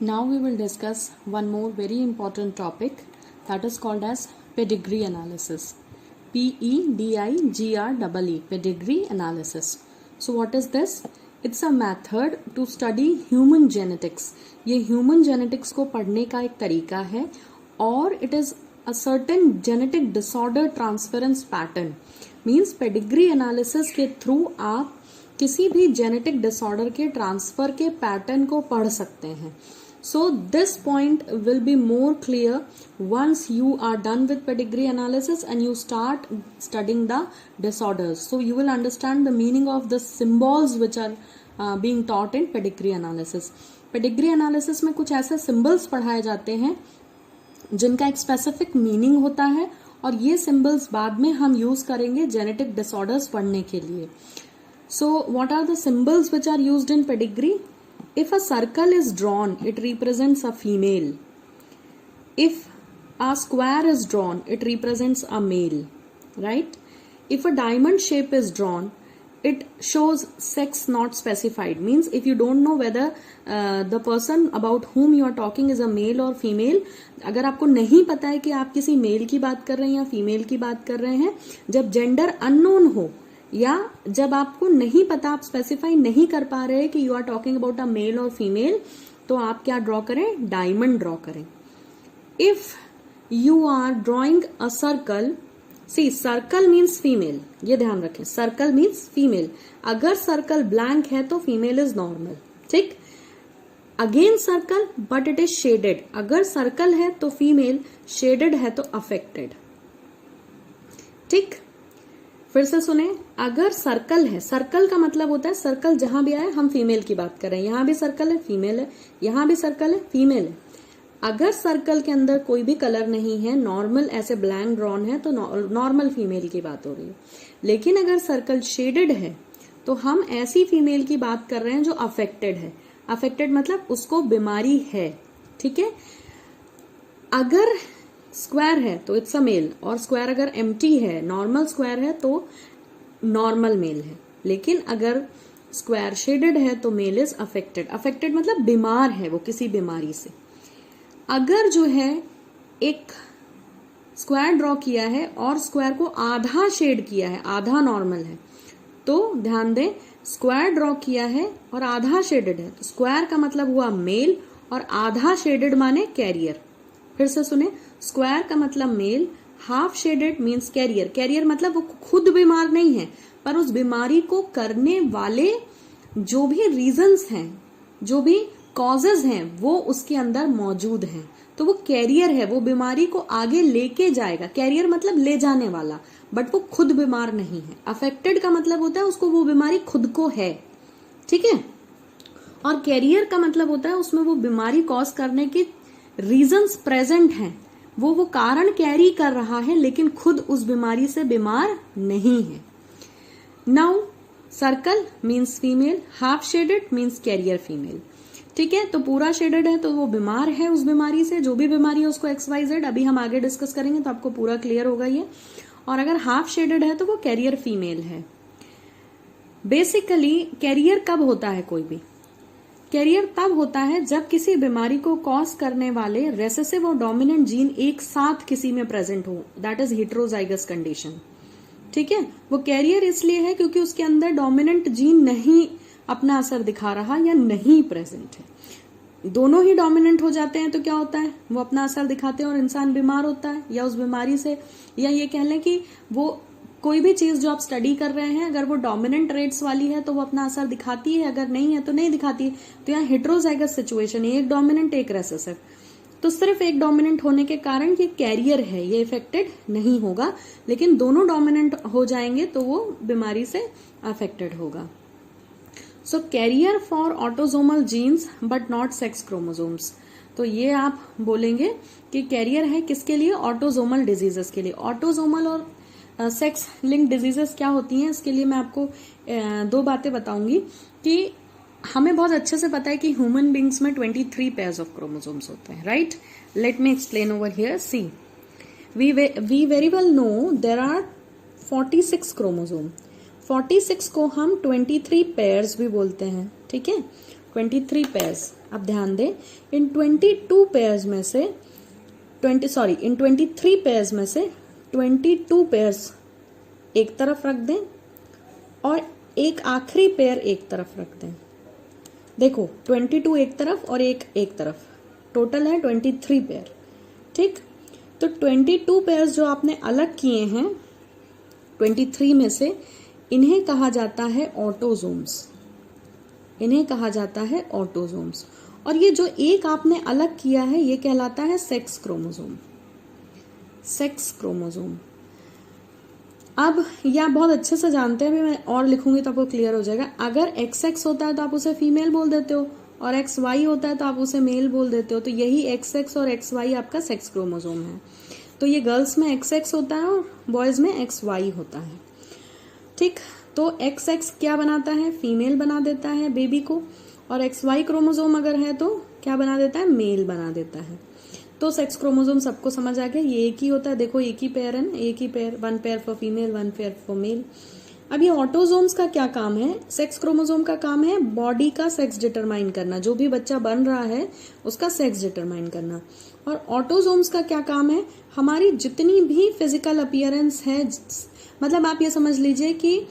Now we will discuss one more very important topic that is called as pedigree analysis. PEDIGREE, pedigree analysis. So what is this? It's a method to study human genetics. ये human genetics को पढ़ने का एक तरीका है और it is a certain genetic disorder transference pattern. Means pedigree analysis के through आप किसी भी जेनेटिक डिसऑर्डर के ट्रांसफर के पैटर्न को पढ़ सकते हैं. So this point will be more clear once you are done with pedigree analysis and you start studying the disorders. So you will understand the meaning of the symbols which are being taught in pedigree analysis. Pedigree analysis में कुछ ऐसे symbols पढ़ाए जाते हैं जिनका एक specific meaning होता है और ये symbols बाद में हम use करेंगे genetic disorders पढ़ने के लिए. So what are the symbols which are used in pedigree? If a circle is drawn, it represents a female. If a square is drawn, it represents a male, right? If a diamond shape is drawn, it shows sex not specified. Means if you don't know whether the person about whom you are talking is a male or female, अगर आपको नहीं पता है कि आप किसी mail की बात कर रहे हैं या फीमेल की बात कर रहे हैं, जब जेंडर अननोन हो या जब आपको नहीं पता, आप स्पेसिफाई नहीं कर पा रहे कि you are talking about a male और फीमेल, तो आप क्या ड्रॉ करें? डायमंड ड्रॉ करें. If you are drawing a circle, see circle means female, ये ध्यान रखें, सर्कल मीन्स फीमेल. अगर सर्कल ब्लैंक है तो फीमेल इज नॉर्मल, ठीक. Again circle but it is shaded, अगर सर्कल है तो फीमेल, शेडेड है तो अफेक्टेड, ठीक. फिर से सुने, अगर सर्कल है, सर्कल का मतलब होता है सर्कल जहां भी आए हम फीमेल की बात कर रहे हैं, यहां भी सर्कल है फीमेल है, यहां भी सर्कल है फीमेल है. अगर सर्कल के अंदर कोई भी कलर नहीं है, नॉर्मल ऐसे ब्लैंक ड्रॉन है, तो नॉर्मल फीमेल की बात हो रही है. लेकिन अगर सर्कल शेडेड है तो हम ऐसी फीमेल की बात कर रहे हैं जो अफेक्टेड है. अफेक्टेड मतलब उसको बीमारी है, ठीक है. अगर स्क्वायर है तो इट्स अ मेल, और स्क्वायर अगर एम्प्टी है, नॉर्मल स्क्वायर है तो नॉर्मल मेल है. लेकिन अगर स्क्वायर शेडेड है तो मेल इज अफेक्टेड. अफेक्टेड मतलब बीमार है वो किसी बीमारी से. अगर जो है एक स्क्वायर ड्रॉ किया है और स्क्वायर को आधा शेड किया है, आधा नॉर्मल है, तो ध्यान दें, स्क्वायर ड्रॉ किया है और आधा शेडेड है, तो स्क्वायर का मतलब हुआ मेल और आधा शेडेड माने कैरियर. फिर से सुने, स्क्वायर का मतलब male, half shaded means carrier. Carrier मतलब वो खुद बीमार नहीं है, पर उस बीमारी को करने वाले जो भी रीजंस हैं, जो भी कॉजेज हैं, वो उसके अंदर मौजूद हैं, तो वो कैरियर है, वो बीमारी को आगे लेके जाएगा. कैरियर मतलब ले जाने वाला, बट वो खुद बीमार नहीं है. अफेक्टेड का मतलब होता है उसको वो बीमारी खुद को है, ठीक है. और कैरियर का मतलब होता है उसमें वो बीमारी कॉज करने की रीजंस प्रेजेंट हैं, वो कारण कैरी कर रहा है लेकिन खुद उस बीमारी से बीमार नहीं है. Now circle means female, half shaded means carrier female, ठीक है. तो पूरा शेडेड है तो वो बीमार है उस बीमारी से, जो भी बीमारी है उसको XYZ, अभी हम आगे डिस्कस करेंगे तो आपको पूरा क्लियर होगा ये. और अगर हाफ शेडेड है तो वो कैरियर फीमेल है. बेसिकली कैरियर कब होता है? कोई भी कैरियर तब होता है जब किसी बीमारी को कॉज करने वाले रेसेसिव और डोमिनेंट जीन एक साथ किसी में प्रेजेंट हो, दैट इज हेटेरोजाइगस कंडीशन, ठीक है. वो कैरियर इसलिए है क्योंकि उसके अंदर डोमिनेंट जीन नहीं अपना असर दिखा रहा या नहीं प्रेजेंट है. दोनों ही डोमिनेंट हो जाते हैं तो क्या होता है, वो अपना असर दिखाते हैं और इंसान बीमार होता है, या उस बीमारी से, या ये कह लें कि वो कोई भी चीज जो आप स्टडी कर रहे हैं, अगर वो डोमिनेंट रेट्स वाली है तो वो अपना असर दिखाती है, अगर नहीं है तो नहीं दिखाती है. तो यहाँ हेटेरोजाइगस सिचुएशन है, एक डोमिनेंट एक रेसेसिव, तो सिर्फ एक डोमिनेंट होने के कारण ये कैरियर है, ये इफेक्टेड नहीं होगा. लेकिन दोनों डोमिनेंट हो जाएंगे तो वो बीमारी से अफेक्टेड होगा. So carrier for autosomal genes but not sex chromosomes. तो ये आप बोलेंगे कि कैरियर है किसके लिए? ऑटोसोमल डिजीजेस के लिए. ऑटोसोमल और सेक्स लिंक डिजीजेस क्या होती हैं, इसके लिए मैं आपको दो बातें बताऊंगी. कि हमें बहुत अच्छे से पता है कि ह्यूमन बींग्स में 23 पेयर्स ऑफ क्रोमोसोम्स होते हैं, right. Let me explain over here. See, we very well know there are 46 chromosome. 46 को हम 23 पेयर्स भी बोलते हैं, ठीक है. 23 पेयर्स. अब ध्यान दें, इन 22 पेयर्स में से इन 23 पेयर्स में से 22 पेयर्स एक तरफ रख दें और एक आखिरी पेयर एक तरफ रख दें। देखो 22 एक तरफ और एक तरफ, टोटल है 23 पेयर। ठीक, तो 22 पेयर्स जो आपने अलग किए हैं 23 में से, इन्हें कहा जाता है ऑटोजोम्स। इन्हें कहा जाता है ऑटोजोम्स। और ये जो एक आपने अलग किया है ये कहलाता है सेक्स क्रोमोसोम। Sex chromosome. अब यह बहुत अच्छे से जानते हैं, अभी मैं और लिखूंगी तो आपको क्लियर हो जाएगा। अगर XX होता है तो आप उसे फीमेल बोल देते हो, और XY होता है तो आप उसे मेल बोल देते हो। तो यही XX और XY आपका सेक्स क्रोमोसोम है। तो ये गर्ल्स में XX होता है और बॉयज में XY होता है। ठीक, तो XX क्या बनाता है, फीमेल बना देता है बेबी को, और XY क्रोमोसोम अगर है तो क्या बना देता है, मेल बना देता है। तो सेक्स क्रोमोसोम सबको समझ आ गया, ये एक ही होता है। देखो एक ही पेयर है, एक ही pair, 1 pair for female 1 pair for male. अब ये ऑटोजोम्स का क्या काम है, सेक्स क्रोमोसोम का काम है बॉडी का सेक्स डिटरमाइन करना, जो भी बच्चा बन रहा है उसका सेक्स डिटरमाइन करना। और ऑटोजोम्स का क्या काम है, हमारी जितनी भी फिजिकल अपीयरेंस है, मतलब आप ये समझ लीजिए कि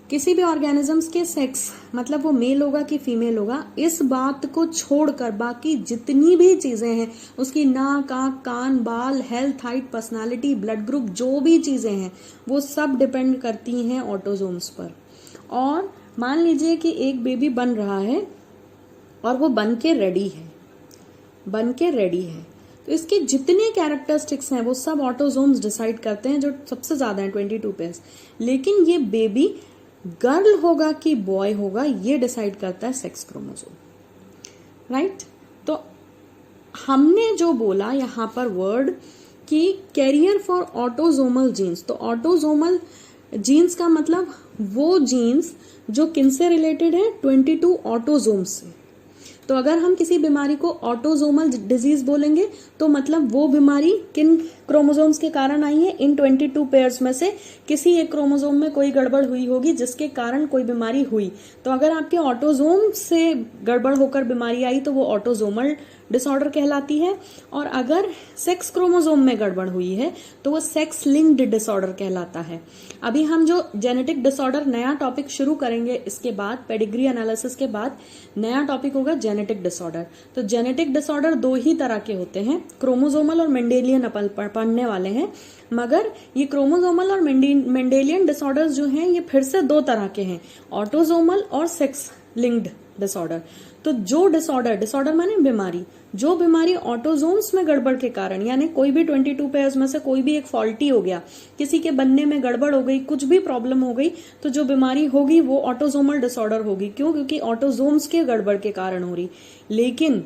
किसी भी ऑर्गेनिजम्स के सेक्स, मतलब वो मेल होगा कि फीमेल होगा, इस बात को छोड़कर बाकी जितनी भी चीजें हैं, उसकी नाक, आंख, कान, बाल, health, height, personality, blood group, जो भी चीजें हैं वो सब डिपेंड करती हैं ऑटोजोम्स पर। और मान लीजिए कि एक बेबी बन रहा है और वो बन के रेडी है, तो इसके जितने कैरेक्टरिस्टिक्स हैं वो सब ऑटोजोम्स डिसाइड करते हैं, जो सबसे ज्यादा है 22 पेयर्स। लेकिन ये बेबी गर्ल होगा कि बॉय होगा ये डिसाइड करता है सेक्स क्रोमोसोम, राइट। तो हमने जो बोला यहां पर वर्ड कि कैरियर फॉर ऑटोजोमल जीन्स, तो ऑटोजोमल जीन्स का मतलब वो जीन्स जो किनसे रिलेटेड है, 22 ऑटोजोम्स से। तो अगर हम किसी बीमारी को ऑटोजोमल डिजीज बोलेंगे तो मतलब वो बीमारी किन क्रोमोसोम्स के कारण आई है, इन 22 पेयर्स में से किसी एक क्रोमोसोम में कोई गड़बड़ हुई होगी जिसके कारण कोई बीमारी हुई। तो अगर आपके ऑटोजोम से गड़बड़ होकर बीमारी आई तो वो ऑटोजोमल डिसऑर्डर कहलाती है, और अगर सेक्स क्रोमोसोम में गड़बड़ हुई है तो वो सेक्स लिंक्ड डिसऑर्डर कहलाता है। अभी हम जो जेनेटिक डिसऑर्डर नया टॉपिक शुरू करेंगे, इसके बाद पेडिग्री एनालिसिस के बाद नया टॉपिक होगा जेनेटिक डिसऑर्डर। तो जेनेटिक डिसऑर्डर 2 ही तरह के होते हैं, क्रोमोसोमल और मेंडेलियन अपन पढ़ने वाले हैं। मगर ये क्रोमोसोमल और मेंडेलियन डिसऑर्डर्स जो हैं ये फिर से 2 तरह के हैं, ऑटोजोमल और सेक्स लिंक्ड डिसऑर्डर। तो जो डिसऑर्डर माने बीमारी, जो बीमारी ऑटोजोम्स में गड़बड़ के कारण, यानी कोई भी 22 पेयर्स में से कोई भी एक फॉल्टी हो गया, किसी के बनने में गड़बड़ हो गई, कुछ भी प्रॉब्लम हो गई, तो जो बीमारी होगी वो ऑटोजोमल डिसऑर्डर होगी। क्यों? क्योंकि ऑटोजोम्स के गड़बड़ के कारण हो रही। लेकिन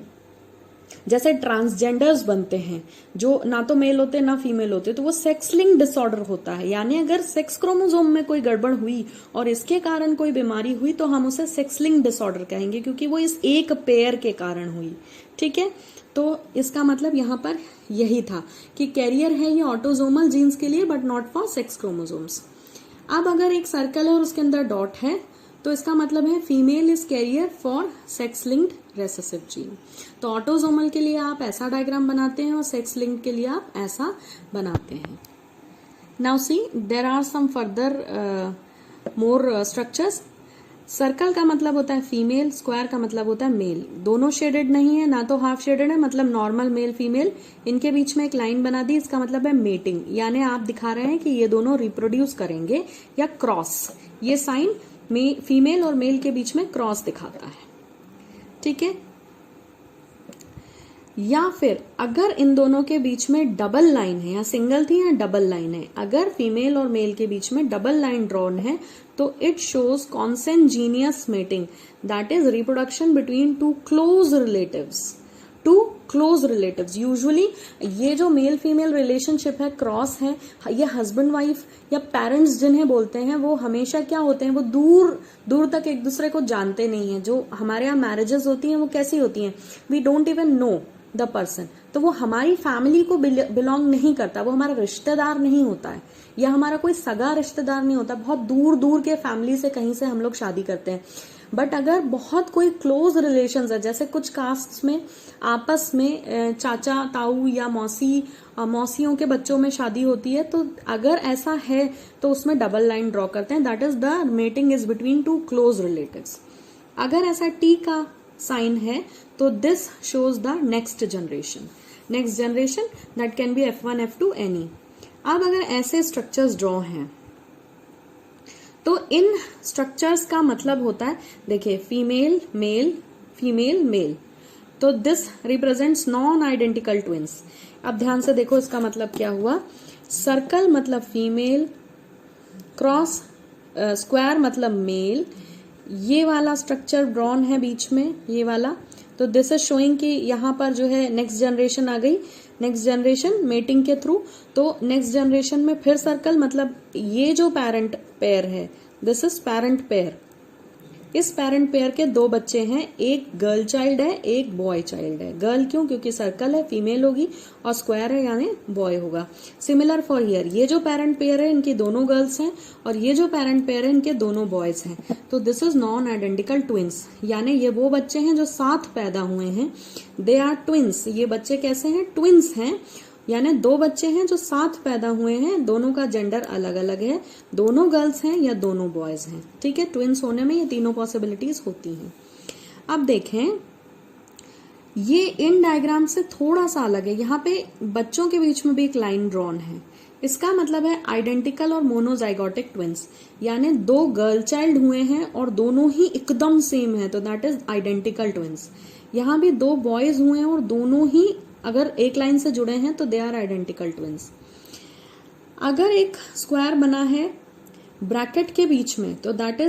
जैसे ट्रांसजेंडर्स बनते हैं जो ना तो मेल होते ना फीमेल होते, तो वो सेक्स लिंक डिसऑर्डर होता है। यानी अगर सेक्स क्रोमोसोम में कोई गड़बड़ हुई और इसके कारण कोई बीमारी हुई तो हम उसे सेक्स लिंक डिसऑर्डर कहेंगे, क्योंकि वो इस एक पेयर के कारण हुई। ठीक है, तो इसका मतलब यहाँ पर यही था कि कैरियर है ये ऑटोजोमल जीन्स के लिए but not for sex chromosomes. अब अगर एक सर्कल है और उसके अंदर डॉट है तो इसका मतलब है female is carrier for sex linked recessive gene. तो ऑटोजोमल के लिए आप ऐसा डायग्राम बनाते हैं और सेक्स लिंक्ड के लिए आप ऐसा बनाते हैं। Now see there are some further more structures. Circle का मतलब होता है फीमेल, स्क्वायर का मतलब होता है मेल। दोनों शेडेड नहीं है, ना तो हाफ शेडेड है, मतलब नॉर्मल मेल फीमेल। इनके बीच में एक लाइन बना दी, इसका मतलब है मेटिंग, यानी आप दिखा रहे हैं कि ये दोनों रिप्रोड्यूस करेंगे, या क्रॉस। ये साइन फीमेल और मेल के बीच में क्रॉस दिखाता है। ठीक है, या फिर अगर इन दोनों के बीच में डबल लाइन है, या सिंगल थी या डबल लाइन है, अगर फीमेल और मेल के बीच में डबल लाइन ड्रॉन है तो it shows consanguineous mating, that is reproduction between two close relatives. Usually ये जो मेल फीमेल रिलेशनशिप है, क्रॉस है, ये हस्बैंड वाइफ या पेरेंट्स जिन्हें बोलते हैं, वो हमेशा क्या होते हैं, वो दूर दूर तक एक दूसरे को जानते नहीं है। जो हमारे यहाँ मैरिजेस होती हैं वो कैसी होती हैं, we don't even know the person, तो वो हमारी फैमिली को बिलोंग नहीं करता, वो हमारा रिश्तेदार नहीं होता है, या हमारा कोई सगा रिश्तेदार नहीं होता। बहुत दूर दूर के फैमिली से कहीं से हम लोग शादी करते हैं। बट अगर बहुत कोई क्लोज रिलेशंस है, जैसे कुछ कास्ट्स में आपस में चाचा ताऊ या मौसियों के बच्चों में शादी होती है, तो अगर ऐसा है तो उसमें डबल लाइन ड्रॉ करते हैं, that is the mating is between two close relatives. अगर ऐसा टी का साइन है तो this shows the next generation that can be F1 F2 any. अब अगर ऐसे स्ट्रक्चर्स ड्रॉ हैं तो इन स्ट्रक्चर्स का मतलब होता है, देखिए फीमेल मेल, तो this represents non identical twins. अब ध्यान से देखो इसका मतलब क्या हुआ, सर्कल मतलब फीमेल, क्रॉस स्क्वायर मतलब मेल, ये वाला स्ट्रक्चर ड्रॉन है बीच में ये वाला, तो दिस इज शोइंग कि यहाँ पर जो है नेक्स्ट जनरेशन आ गई, नेक्स्ट जनरेशन मेटिंग के थ्रू। तो नेक्स्ट जनरेशन में फिर सर्कल मतलब ये जो पेरेंट पेयर है, दिस इज पेरेंट पेयर। इस पेरेंट पेयर के दो बच्चे हैं, एक गर्ल चाइल्ड है एक बॉय चाइल्ड है। गर्ल क्यों, क्योंकि सर्कल है फीमेल होगी, और स्क्वायर है यानी बॉय होगा। सिमिलर फॉर हियर, ये जो पेरेंट पेयर है इनकी दोनों गर्ल्स हैं और ये जो पेरेंट पेयर है इनके दोनों बॉयज हैं। तो this is non identical twins, यानी ये वो बच्चे हैं जो साथ पैदा हुए हैं, दे आर ट्विंस। ये बच्चे कैसे हैं, ट्विंस हैं, यानी दो बच्चे हैं जो साथ पैदा हुए हैं, दोनों का जेंडर अलग अलग है, दोनों गर्ल्स हैं या दोनों बॉयज हैं। ठीक है, ट्विंस होने में ये तीनों पॉसिबिलिटीज होती हैं। अब देखें, ये इन डायग्राम से थोड़ा सा अलग है, यहाँ पे बच्चों के बीच में भी एक लाइन ड्रॉन है। इसका मतलब है आइडेंटिकल और मोनोजाइगोटिक ट्विंस, यानी दो गर्ल चाइल्ड हुए हैं और दोनों ही एकदम सेम है, तो दैट इज आइडेंटिकल ट्विंस। यहाँ भी दो बॉयज हुए हैं और दोनों ही अगर एक लाइन से जुड़े हैं तो दे आर आइडेंटिकल ट्विंस। अगर एक स्क्वायर बना है ब्रैकेट के बीच में तो दैट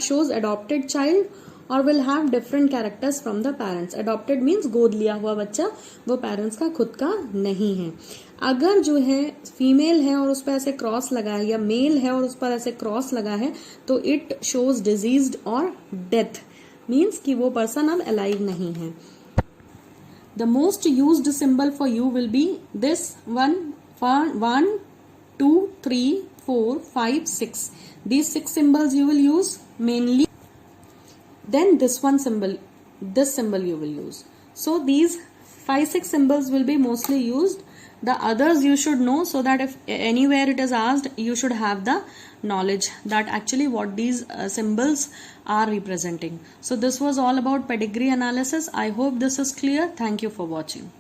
शोज अडॉप्टेड चाइल्ड और will have different characters from the parents. Adopted means गोद लिया हुआ बच्चा, वो पेरेंट्स का खुद का नहीं है। अगर जो है फीमेल है और उस पर ऐसे क्रॉस लगा है, या मेल है और उस पर ऐसे क्रॉस लगा है, तो इट शोज डिजीज्ड और डेथ, मीन्स कि वो पर्सन अब अलाइव नहीं है। The most used symbol for you will be this one, 1, 2, 3, 4, 5, 6. These 6 symbols you will use mainly. Then this symbol you will use. So these 5, 6 symbols will be mostly used. The others you should know, so that if anywhere it is asked, you should have the knowledge that actually what these symbols are representing. So this was all about pedigree analysis. I hope this is clear. Thank you for watching.